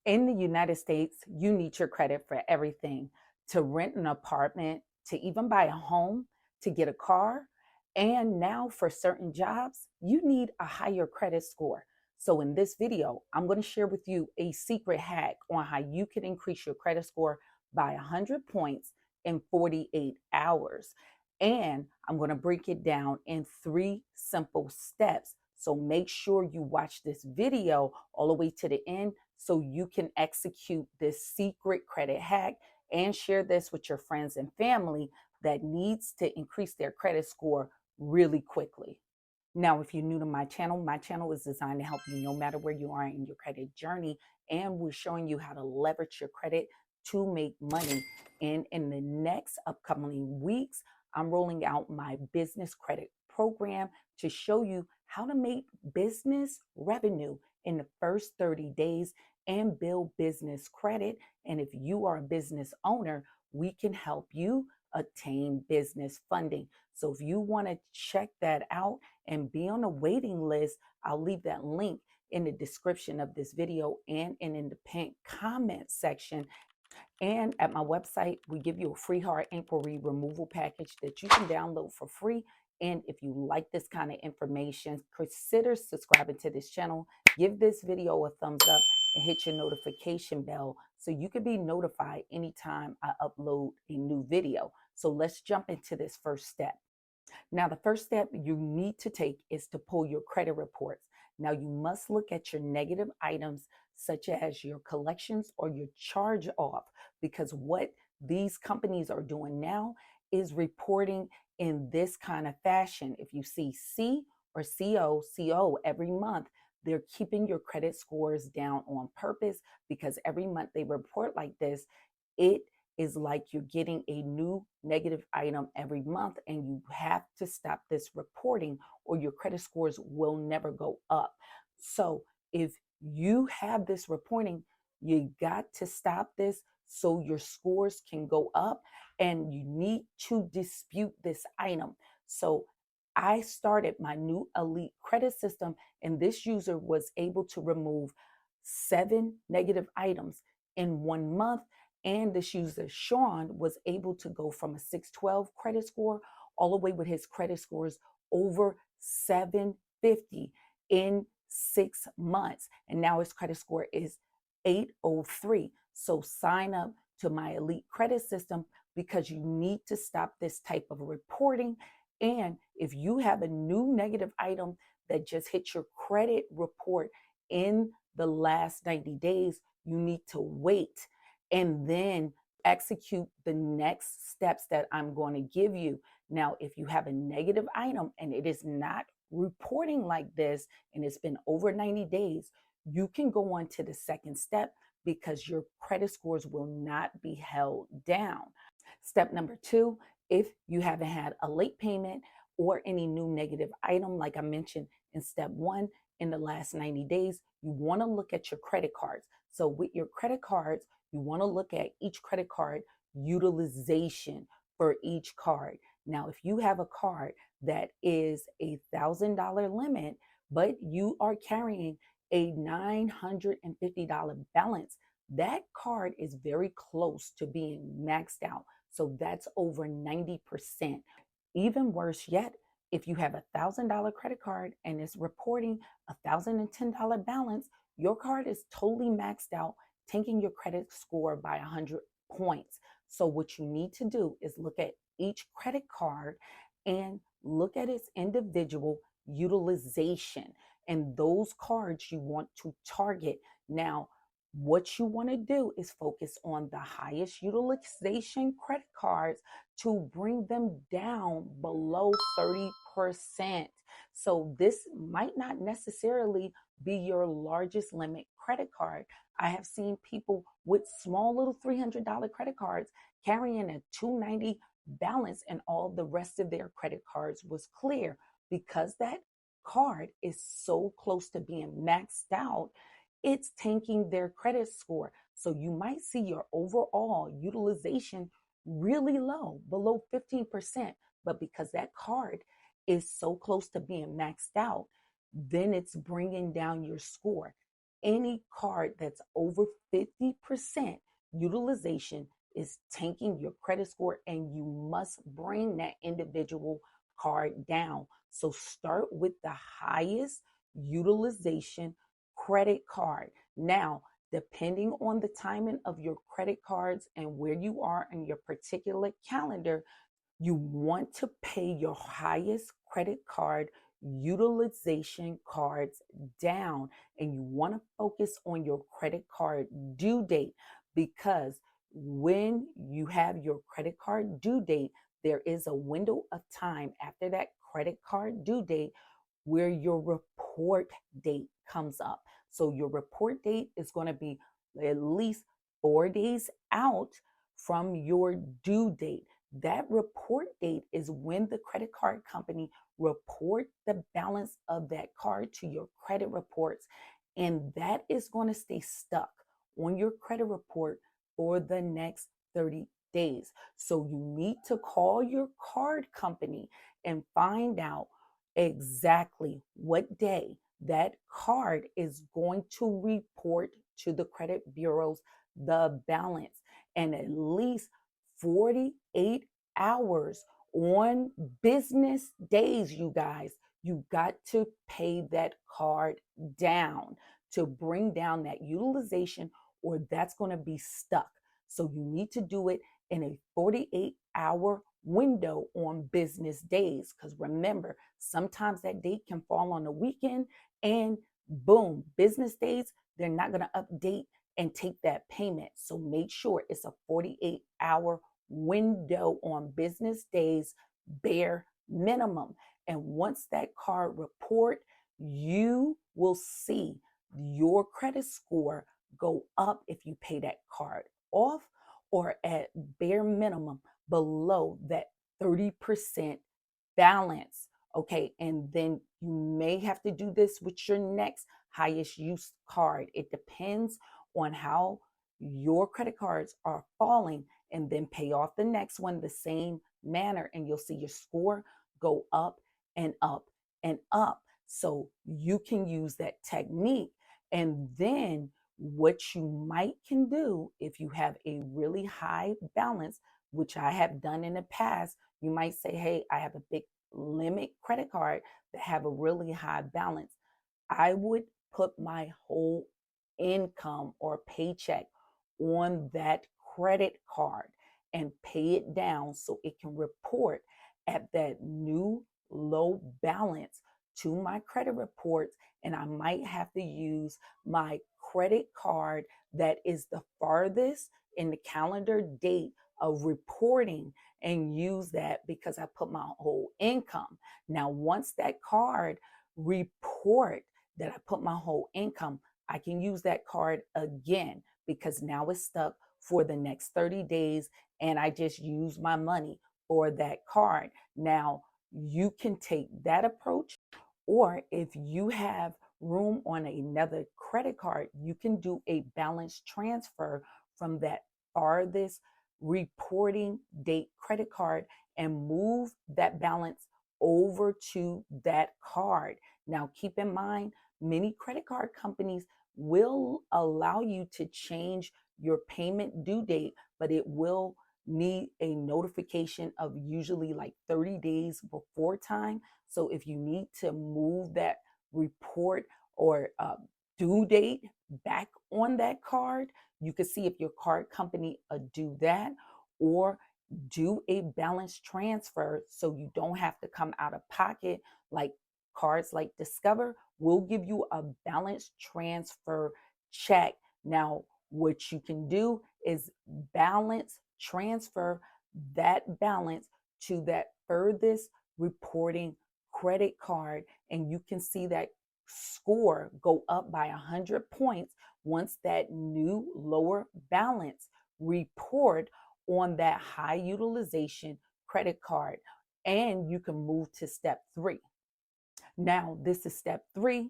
In the United States, you need your credit for everything, to rent an apartment, to even buy a home, to get a car. And now for certain jobs, you need a higher credit score. So in this video, I'm going to share with you a secret hack on how you can increase your credit score by 100 points in 48 hours. And I'm going to break it down in 3 simple steps. So make sure you watch this video all the way to the end so you can execute this secret credit hack and share this with your friends and family that needs to increase their credit score really quickly. Now, if you're new to my channel is designed to help you no matter where you are in your credit journey. And we're showing you how to leverage your credit to make money. And in the next upcoming weeks, I'm rolling out my business credit program to show you how to make business revenue in the first 30 days and build business credit. And if you are a business owner, we can help you attain business funding. So if you want to check that out and be on a waiting list, I'll leave that link in the description of this video and in the pinned comment section. And at my website, we give you a free hard inquiry removal package that you can download for free. And if you like this kind of information, consider subscribing to this channel. Give this video a thumbs up and hit your notification bell so you can be notified anytime I upload a new video. So let's jump into this first step. Now, the first step you need to take is to pull your credit reports. Now, you must look at your negative items, such as your collections or your charge off, because what these companies are doing now is reporting in this kind of fashion. If you see C or CO every month, they're keeping your credit scores down on purpose, because every month they report like this, it is like you're getting a new negative item every month, and you have to stop this reporting or your credit scores will never go up. So if you have this reporting, you got to stop this so your scores can go up, and you need to dispute this item. So I started my new elite credit system, and this user was able to remove 7 negative items in 1 month. And this user, Sean, was able to go from a 612 credit score all the way with his credit scores over 750 in 6 months. And now his credit score is 803. So sign up to my elite credit system, because you need to stop this type of reporting. And if you have a new negative item that just hit your credit report in the last 90 days, you need to wait and then execute the next steps that I'm going to give you. Now, if you have a negative item and it is not reporting like this, and it's been over 90 days, you can go on to the second step, because your credit scores will not be held down. Step number 2, if you haven't had a late payment or any new negative item, like I mentioned in step 1, in the last 90 days, you want to look at your credit cards. So with your credit cards, you want to look at each credit card utilization for each card. Now, if you have a card that is $1,000 limit, but you are carrying a $950 balance, that card is very close to being maxed out. So that's over 90%. Even worse yet, if you have $1,000 credit card and it's reporting $1,010 balance, your card is totally maxed out, taking your credit score by 100 points. So what you need to do is look at each credit card and look at its individual utilization, and those cards you want to target. Now, what you want to do is focus on the highest utilization credit cards to bring them down below 30%. So this might not necessarily be your largest limit credit card. I have seen people with small little $300 credit cards carrying a 290 balance, and all the rest of their credit cards was clear, because that card is so close to being maxed out, it's tanking their credit score. So you might see your overall utilization really low, below 15%. But because that card is so close to being maxed out, then it's bringing down your score. any card that's over 50% utilization is tanking your credit score, and you must bring that individual card down. So start with the highest utilization credit card. Now, depending on the timing of your credit cards and where you are in your particular calendar, you want to pay your highest credit card utilization cards down, and you want to focus on your credit card due date, because when you have your credit card due date, there is a window of time after that credit card due date where your report date comes up. So your report date is going to be at least 4 days out from your due date. That report date is when the credit card company report the balance of that card to your credit reports, and that is going to stay stuck on your credit report for the next 30 days. So you need to call your card company and find out exactly what day that card is going to report to the credit bureaus the balance, and at least 48 hours on business days, you guys, you got to pay that card down to bring down that utilization, or that's going to be stuck. So you need to do it in a 48-hour window on business days, because remember, sometimes that date can fall on the weekend, and boom, business days, they're not going to update and take that payment. So make sure it's a 48-hour window on business days, bare minimum. And once that card report, you will see your credit score go up if you pay that card off, or at bare minimum below that 30% balance. Okay, and then you may have to do this with your next highest use card. It depends on how your credit cards are falling, and then pay off the next one the same manner, and you'll see your score go up and up and up. So you can use that technique. And then what you might can do, if you have a really high balance, which I have done in the past, you might say, hey, I have a big limit credit card that have a really high balance. I would put my whole income or paycheck on that credit card and pay it down so it can report at that new low balance to my credit reports. And I might have to use my credit card that is the farthest in the calendar date of reporting, and use that because I put my whole income. Now, once that card report that I put my whole income, I can use that card again, because now it's stuck for the next 30 days and I just use my money for that card. Now, you can take that approach, or if you have room on another credit card, you can do a balance transfer from that farthest reporting date credit card and move that balance over to that card. Now, keep in mind, many credit card companies will allow you to change your payment due date, but it will need a notification of usually like 30 days before time. So if you need to move that report or due date back on that card, you can see if your card company do that, or do a balance transfer so you don't have to come out of pocket. Like cards like Discover will give you a balance transfer check. Now, what you can do is balance transfer that balance to that furthest reporting credit card, and you can see that score go up by 100 points once that new lower balance report on that high utilization credit card. And you can move to step 3. Now, this is step 3.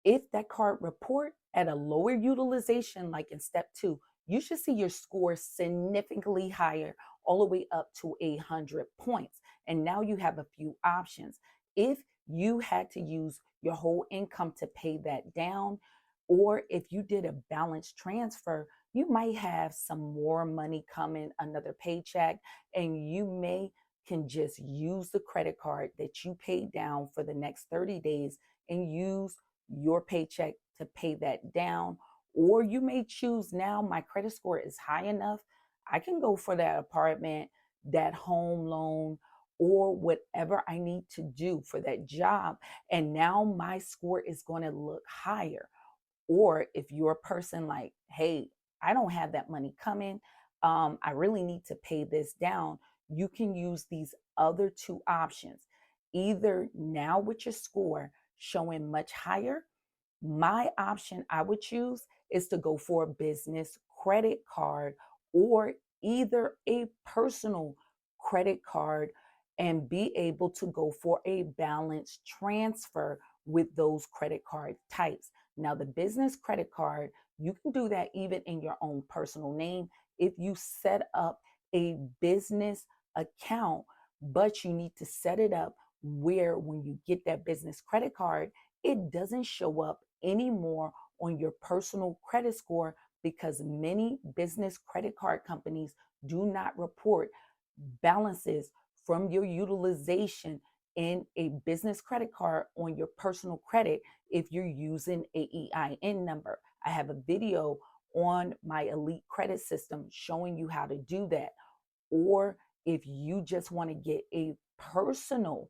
If that card report at a lower utilization, like in step 2, you should see your score significantly higher, all the way up to 100 points. And now you have a few options. If you had to use your whole income to pay that down, Or if you did a balance transfer, you might have some more money coming, another paycheck, and you may can just use the credit card that you paid down for the next 30 days and use your paycheck to pay that down. Or you may choose, now my credit score is high enough, I can go for that apartment, that home loan, or whatever I need to do for that job. And now my score is going to look higher. Or if you're a person like, hey, I don't have that money coming, I really need to pay this down, you can use these other two options. Either now with your score showing much higher, my option I would choose is to go for a business credit card or either a personal credit card and be able to go for a balance transfer with those credit card types. Now, the business credit card, you can do that even in your own personal name if you set up a business account, but you need to set it up where when you get that business credit card, it doesn't show up anymore on your personal credit score because many business credit card companies do not report balances from your utilization in a business credit card on your personal credit if you're using a EIN number. I have a video on my Elite credit system showing you how to do that. Or if you just want to get a personal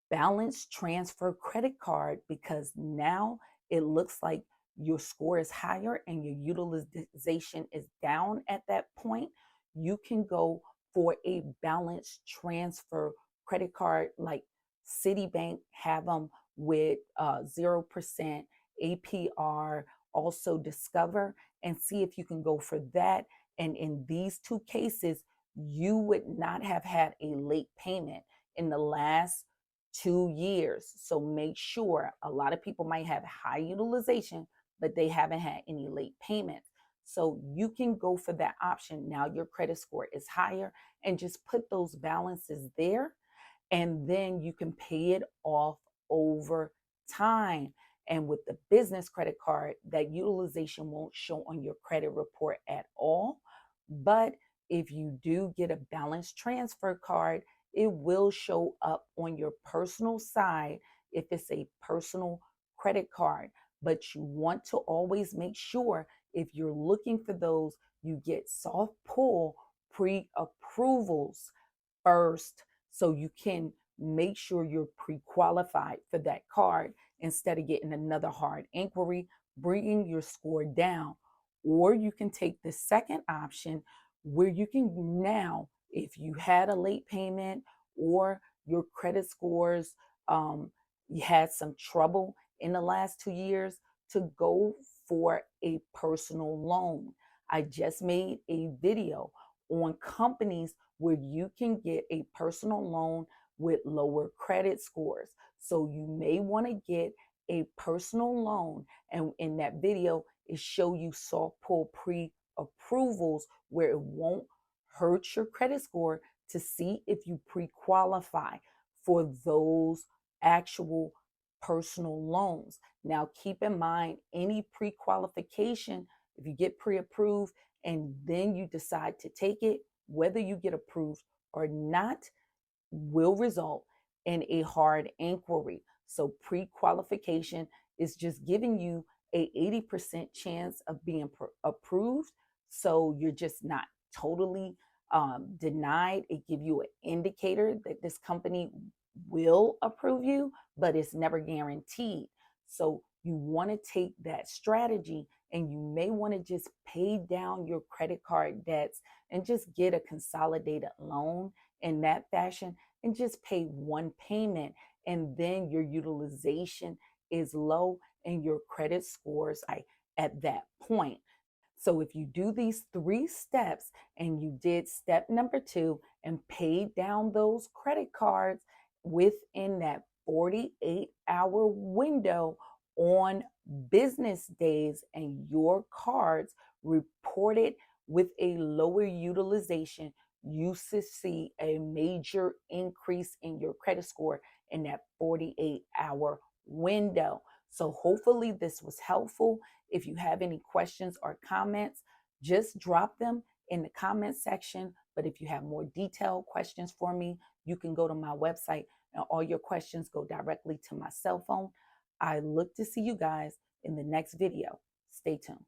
balance transfer credit card because now it looks like your score is higher and your utilization is down at that point, you can go for a balance transfer credit card like Citibank have them with 0% APR, also Discover, and see if you can go for that. And in these two cases, you would not have had a late payment in the last 2 years. So make sure, a lot of people might have high utilization, but they haven't had any late payments. So you can go for that option. Now your credit score is higher and just put those balances there. And then you can pay it off over time. And with the business credit card, that utilization won't show on your credit report at all. But if you do get a balance transfer card, it will show up on your personal side if it's a personal credit card. But you want to always make sure if you're looking for those, you get soft pull pre-approvals first so you can make sure you're pre-qualified for that card instead of getting another hard inquiry, bringing your score down. Or you can take the second option where you can now, if you had a late payment or your credit scores, you had some trouble in the last 2 years, to go for a personal loan. I just made a video on companies where you can get a personal loan with lower credit scores. So you may want to get a personal loan. And in that video, it show you soft pull pre-approvals where it won't hurt your credit score to see if you pre-qualify for those actual personal loans. Now, keep in mind, any pre-qualification, if you get pre-approved and then you decide to take it, whether you get approved or not, will result in a hard inquiry. So pre-qualification is just giving you a 80% chance of being approved. So you're just not totally denied. It gives you an indicator that this company will approve you, but it's never guaranteed. So you want to take that strategy and you may want to just pay down your credit card debts and just get a consolidated loan in that fashion and just pay one payment. And then your utilization is low and your credit scores at that point. So if you do these 3 steps and you did step number 2 and paid down those credit cards within that 48-hour window on business days and your cards reported with a lower utilization, you should see a major increase in your credit score in that 48-hour window. So hopefully this was helpful. If you have any questions or comments, just drop them in the comment section. But if you have more detailed questions for me, you can go to my website and all your questions go directly to my cell phone. I look to see you guys in the next video. Stay tuned.